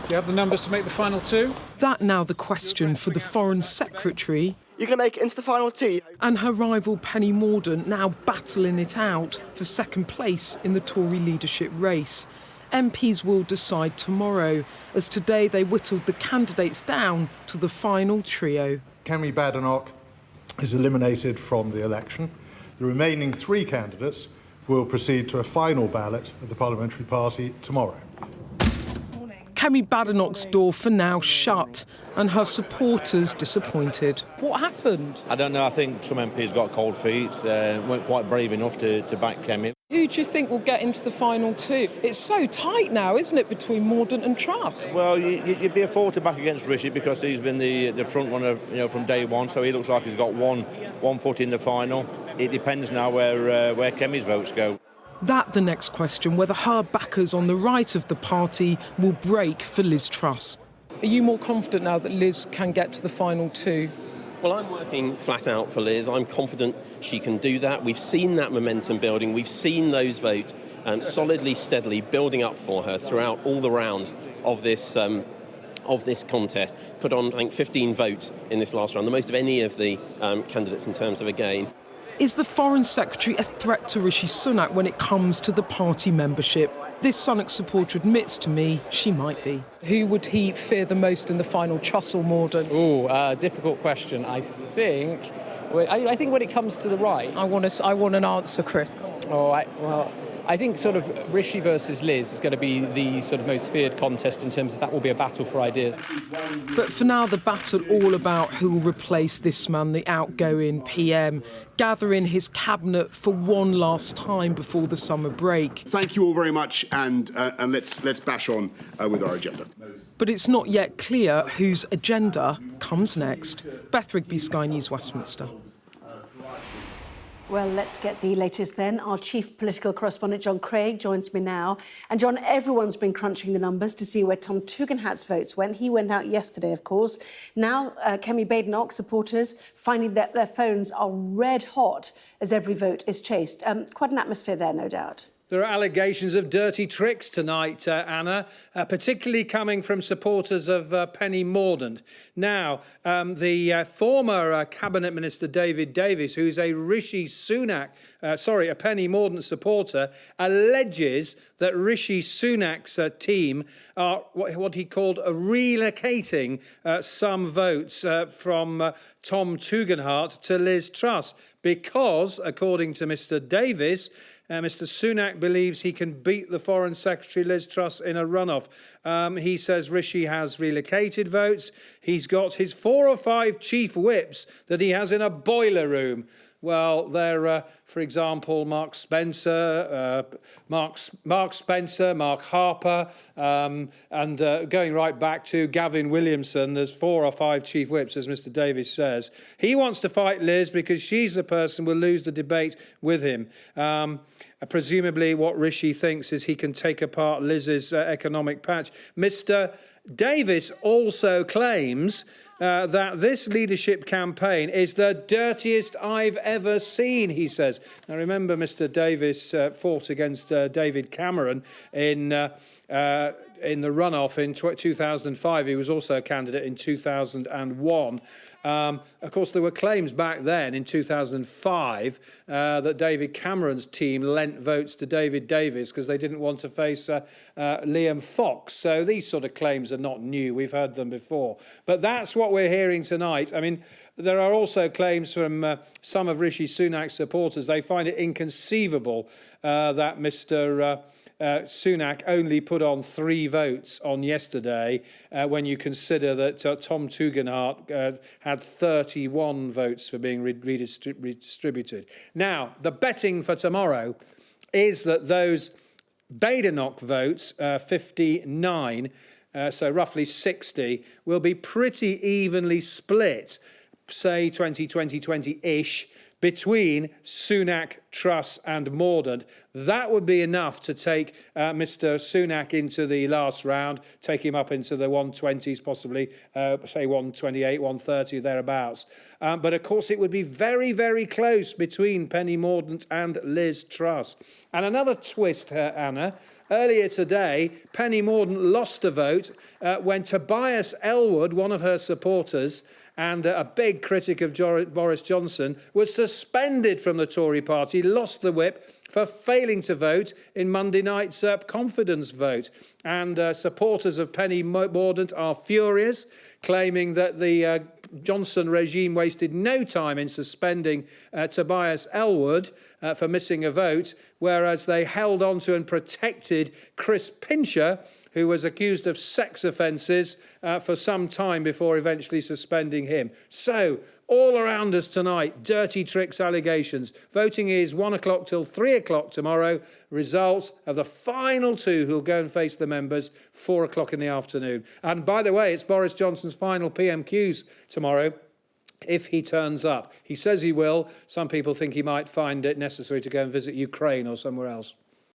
you have the numbers to make the final two? That now the question for the Foreign Secretary. You can make it into the final two. And her rival Penny Mordaunt now battling it out for second place in the Tory leadership race. MPs will decide tomorrow, as today they whittled the candidates down to the final trio. Kemi Badenoch is eliminated from the election. The remaining three candidates will proceed to a final ballot at the Parliamentary Party tomorrow. Kemi Badenoch's door for now shut, and her supporters disappointed. What happened? I don't know. I think some MPs got cold feet, weren't quite brave enough to back Kemi. Who do you think will get into the final two? It's so tight now, isn't it, between Mordaunt and Truss? Well, you'd be a fool to back against Rishi because he's been the front runner, from day one. So he looks like he's got one foot in the final. It depends now where Kemi's votes go. That the next question, whether her backers on the right of the party will break for Liz Truss. Are you more confident now that Liz can get to the final two? Well, I'm working flat out for Liz. I'm confident she can do that. We've seen that momentum building. We've seen those votes solidly, steadily building up for her throughout all the rounds of this contest. Put on, I think, 15 votes in this last round, the most of any of the candidates in terms of a gain. Is the Foreign Secretary a threat to Rishi Sunak when it comes to the party membership? This Sunak supporter admits to me she might be. Who would he fear the most in the final, Truss or Mordaunt? Difficult question. I think when it comes to the right... I want an answer, Chris. I think sort of Rishi versus Liz is going to be the sort of most feared contest in terms of that will be a battle for ideas. But for now, the battle all about who will replace this man, the outgoing PM, gathering his cabinet for one last time before the summer break. Thank you all very much, and let's bash on with our agenda. But it's not yet clear whose agenda comes next. Beth Rigby, Sky News, Westminster. Well, let's get the latest then. Our chief political correspondent, John Craig, joins me now. And, John, everyone's been crunching the numbers to see where Tom Tugendhat's votes went. He went out yesterday, of course. Now, Kemi Badenoch supporters finding that their phones are red hot as every vote is chased. Quite an atmosphere there, no doubt. There are allegations of dirty tricks tonight, Anna, particularly coming from supporters of Penny Mordaunt. Now, the former Cabinet Minister David Davis, who's a a Penny Mordaunt supporter, alleges that Rishi Sunak's team are what he called relocating some votes from Tom Tugendhat to Liz Truss because, according to Mr Davis, Mr Sunak believes he can beat the Foreign Secretary Liz Truss in a runoff. He says Rishi has relocated votes. He's got his 4 or 5 chief whips that he has in a boiler room. Well, they're, for example, Mark Spencer, Mark Harper, and going right back to Gavin Williamson. There's 4 or 5 chief whips, as Mr Davis says. He wants to fight Liz because she's the person who will lose the debate with him. Presumably what Rishi thinks is he can take apart Liz's economic patch. Mr Davis also claims that this leadership campaign is the dirtiest I've ever seen, he says. Now, remember, Mr Davis fought against David Cameron in the runoff in 2005. He was also a candidate in 2001. Of course, there were claims back then in 2005 that David Cameron's team lent votes to David Davis because they didn't want to face Liam Fox. So these sort of claims are not new. We've heard them before. But that's what we're hearing tonight. I mean, there are also claims from some of Rishi Sunak's supporters. They find it inconceivable that Mr Sunak only put on 3 votes on yesterday when you consider that Tom Tugendhat had 31 votes for being redistributed. Now, the betting for tomorrow is that those Badenoch votes, 59, so roughly 60, will be pretty evenly split, say 20-20-20-ish, between Sunak, Truss and Mordaunt. That would be enough to take Mr Sunak into the last round, take him up into the 120s, possibly, say 128, 130, thereabouts. But of course, it would be very, very close between Penny Mordaunt and Liz Truss. And another twist, Anna. Earlier today, Penny Mordaunt lost a vote when Tobias Ellwood, one of her supporters, and a big critic of Boris Johnson, was suspended from the Tory party, lost the whip for failing to vote in Monday night's confidence vote. And supporters of Penny Mordaunt are furious, claiming that the Johnson regime wasted no time in suspending Tobias Ellwood for missing a vote, whereas they held on to and protected Chris Pincher, who was accused of sex offences for some time before eventually suspending him. So, all around us tonight, dirty tricks allegations. Voting is 1 o'clock till 3 o'clock tomorrow. Results of the final two who'll go and face the members, 4 o'clock in the afternoon. And by the way, it's Boris Johnson's final PMQs tomorrow, if he turns up. He says he will. Some people think he might find it necessary to go and visit Ukraine or somewhere else.